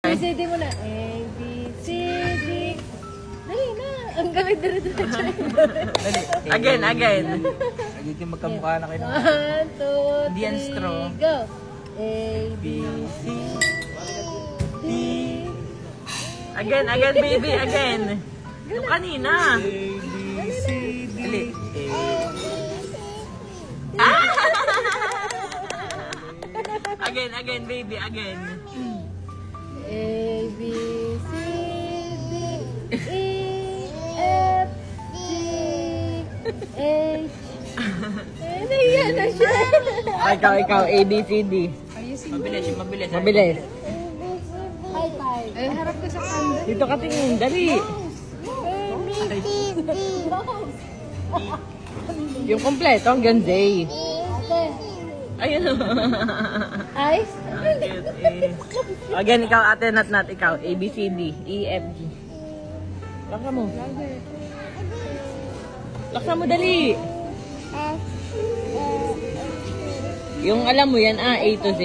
Okay. ABCD mo na. A, B, C, D. Dali na. Ang galing dire-diretso. Dali. Again. Nagiging magkamukha na kayo. 1, 2, Hindi yan 3, straw. go. A, B, C, D. Again, baby, again. Yung kanina. Dali. Again, baby, again. A, B, C, D, E, F, G, H. Nahiya na siya. Ikaw, A, B, C, D. Mabilis. High five. Eh, harap ko sa camera. Dito ka tingin, dali. Yung kompleto hanggang J. Ate. Ayun. Ice? Again, ikaw, ate, not, ikaw. A, B, C, D, E, F, G. Laksa mo. Laksa mo, dali. Yung alam mo yan, A to Z.